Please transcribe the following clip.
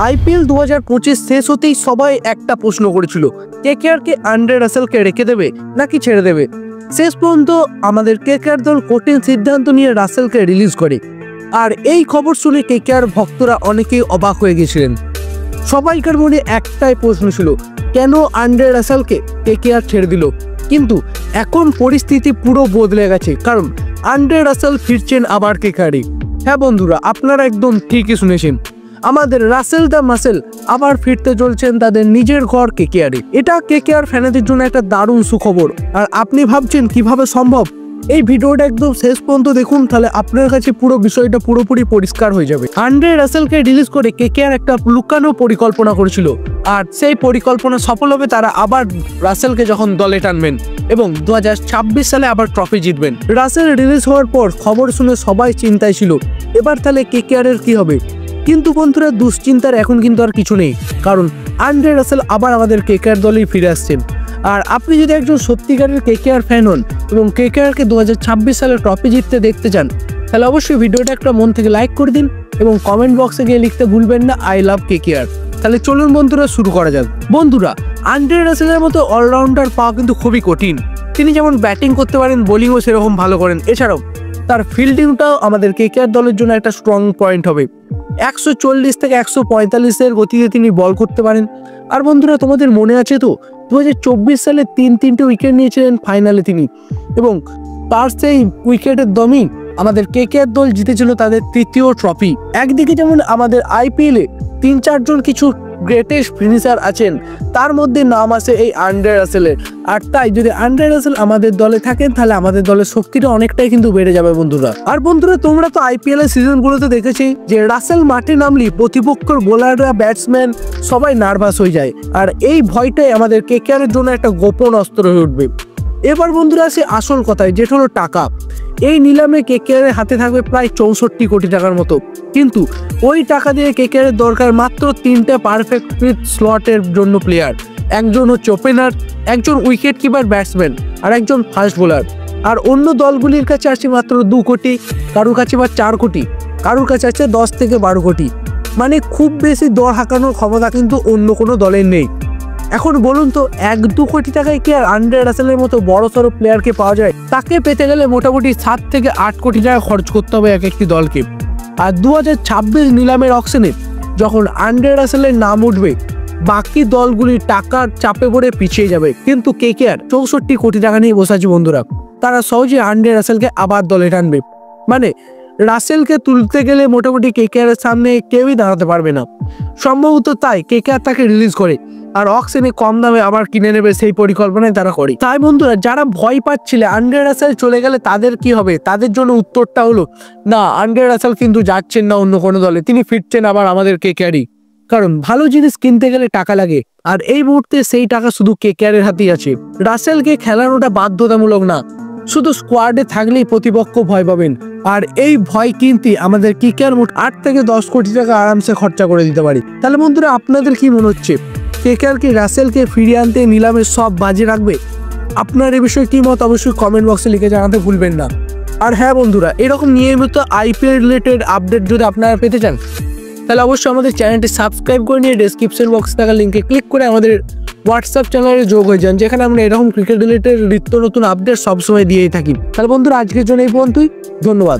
IPL 2025 শেষ হতেই সবাই একটা প্রশ্ন করেছিল, কেকেআরকে আন্দ্রে রাসেলকে রেখে দেবে নাকি ছেড়ে দেবে। শেষ পর্যন্ত আমাদের কেকেআর দল কঠিন সিদ্ধান্ত নিয়ে রাসেলকে রিলিজ করে। আর এই খবর শুনে কেকেআর ভক্তরা অনেকেই অবাক হয়ে গেছিলেন। সবাইকার মনে একটাই প্রশ্ন ছিল, কেন আন্দ্রে রাসেলকে কেকেআর ছেড়ে দিল। কিন্তু এখন পরিস্থিতি পুরো বদলে গেছে, কারণ আন্দ্রে রাসেল ফিরছেন আবার কেকেআরে। হ্যাঁ বন্ধুরা, আপনারা একদম ঠিকই শুনেছেন, আমাদের রাসেল দ্য মাসেল আবার ফিরতে চলছেন তাদের নিজের ঘর কেকেআরে। এটা কেকেআর ফ্যানেদের জন্য একটা দারুণ সুখবর। আর আপনি ভাবছেন কিভাবে সম্ভব, এই ভিডিওটা একদম শেষ পর্যন্ত দেখুন, তাহলে আপনার কাছে পুরো বিষয়টা পুরোপুরি পরিষ্কার হয়ে যাবে। আন্দ্রে রাসেলকে রিলিজ করে কেকেআর একটা লুকানো পরিকল্পনা করেছিল, আর সেই পরিকল্পনা সফল হবে তারা আবার রাসেলকে যখন দলে টানবেন এবং 2026 সালে আবার ট্রফি জিতবেন। রাসেল রিলিজ হওয়ার পর খবর শুনে সবাই চিন্তায় ছিল, এবার তাহলে কেকেআরের কি হবে। কিন্তু বন্ধুরা, দুশ্চিন্তার এখন কিন্তু আর কিছু নেই, কারণ আন্দ্রে রাসেল আবার আমাদের কেকেআর দলেই ফিরে আসছেন। আর আপনি যদি একজন সত্যিকারের কেকেআর ফ্যান হন এবং কেকেআরকে 2026 সালে ট্রফি জিততে দেখতে চান, তাহলে অবশ্যই ভিডিওটা একটা মন থেকে লাইক করে দিন এবং কমেন্ট বক্সে গিয়ে লিখতে ভুলবেন না আই লাভ কেকেআর। তাহলে চলুন বন্ধুরা, শুরু করা যাক। বন্ধুরা, আন্দ্রে রাসেলের মতো অলরাউন্ডার পাওয়া কিন্তু খুবই কঠিন। তিনি যেমন ব্যাটিং করতে পারেন, বোলিংও সেরকম ভালো করেন, এছাড়াও তার ফিল্ডিংটাও আমাদের কেকেআর দলের জন্য একটা স্ট্রং পয়েন্ট হবে। 140 থেকে 145-এর গতিতে তিনি বল করতে পারেন। আর বন্ধুরা, তোমাদের মনে আছে তো 2024 সালে 3-3টে উইকেট নিয়েছিলেন ফাইনালে তিনি, এবং তার সেই উইকেটের দমই আমাদের কেকেআর দল জিতেছিল তাদের তৃতীয় ট্রফি। একদিকে যেমন আমাদের আইপিএলে 3-4 জন কিছু গ্রেটেস্ট ফিনিশার আছেন, তার মধ্যে নাম আছে এই আন্দ্রে রাসেলের। আর তাই যদি আন্দ্রে রাসেল আমাদের দলে থাকেন, তাহলে আমাদের দলের শক্তিটা অনেকটাই কিন্তু বেড়ে যাবে বন্ধুরা। আর বন্ধুরা, তোমরা তো আইপিএল এর সিজনগুলোতে দেখেছি যে রাসেল মাঠে নামলে প্রতিপক্ষের বোলাররা, ব্যাটসম্যান সবাই নার্ভাস হয়ে যায়। আর এই ভয়টাই আমাদের কেকেআর এর জন্য একটা গোপন অস্ত্র হয়ে উঠবে। এবার বন্ধুরা, আসে আসল কথায়, যেটা হলো টাকা। এই নিলামে কেকেআর এর হাতে থাকবে প্রায় 64 কোটি টাকার মতো, কিন্তু ওই টাকা দিয়ে কেকেআর এর দরকার মাত্র 3টে পারফেক্ট ফিট স্লটের জন্য প্লেয়ার। একজন হচ্ছে ওপেনার, একজন উইকেট কিপার ব্যাটসম্যান, আর একজন ফাস্ট বোলার। আর অন্য দলগুলির কাছে আছে মাত্র 2 কোটি, কারোর কাছে বা 4 কোটি, কারোর কাছে আছে 10 থেকে 12 কোটি। মানে খুব বেশি দর হাঁকানোর ক্ষমতা কিন্তু অন্য কোনো দলের নেই। এখন বলুন তো, 1-2 কোটি টাকায় কি আর আন্দ্রে রাসেলের মতো বড় সড়ো প্লেয়ারকে পাওয়া যায়? তাকে পেতে গেলে মোটামুটি 7 থেকে 8 কোটি টাকা খরচ করতে হবে এক একটি দলকে। আর 2026 নিলামের অকশনে যখন আন্দ্রে রাসেলের নাম উঠবে, বাকি দলগুলি টাকার চাপে পড়ে পিছিয়ে যাবে। কিন্তু কেকেআর 64 কোটি টাকা নিয়ে বসে আছে বন্ধুরা, তারা সহজে আন্দ্রে রাসেলকে আবার দলে টানবে। মানে রাসেলকে তুলতে গেলে মোটামুটি কেকেআর এর সামনে কেউই দাঁড়াতে পারবে না। সম্ভবত তাই কেকেআর তাকে রিলিজ করে আর অকশনে কম দামে আবার কিনে নেবে, সেই পরিকল্পনায় তারা করে। তাই বন্ধুরা, যারা ভয় পাচ্ছিলে আন্দ্রে রাসেল চলে গেলে তাদের কি হবে, তাদের জন্য উত্তরটা হলো না, আন্দ্রে রাসেল কিন্তু যাচ্ছেন না অন্য কোনো দলে, তিনি ফিরছেন আবার আমাদের কেকেআরই। কারণ ভালো জিনিস কিনতে গেলে টাকা লাগে, আর এই মুহূর্তে সেই টাকা শুধু কেকেআর এর হাতেই আছে। রাসেলকে খেলানোটা বাধ্যতামূলক না, শুধু স্কোয়াডে থাকলেই প্রতিপক্ষ ভয় পাবেন। আর এই ভয় কিনতে আমাদের কেকেআর মোট 8 থেকে 10 কোটি টাকা আরামসে খরচা করে দিতে পারি। তাহলে বন্ধুরা, আপনাদের কি মনে হচ্ছে, কেকেআর কি রাসেলকে ফিরিয়ে আনতে নিলামে সব বাজি রাখবে? আপনার এ বিষয়ে কি মত অবশ্যই কমেন্ট বক্সে লিখে জানাতে ভুলবেন না। আর হ্যাঁ বন্ধুরা, এরকম নিয়মিত আইপিএল রিলেটেড আপডেট যদি আপনারা পেতে চান, তাহলে অবশ্যই আমাদের চ্যানেলটি সাবস্ক্রাইব করে নিয়ে ডেসক্রিপশন বক্সে থাকা লিঙ্কে ক্লিক করে আমাদের হোয়াটসঅ্যাপ চ্যানেলে যোগ হয়ে যান, যেখানে আমরা এরকম ক্রিকেট রিলেটেড নিত্য নতুন আপডেট সবসময় দিয়েই থাকি। তাহলে বন্ধুরা, আজকের জন্য এই পর্যন্তই। ধন্যবাদ।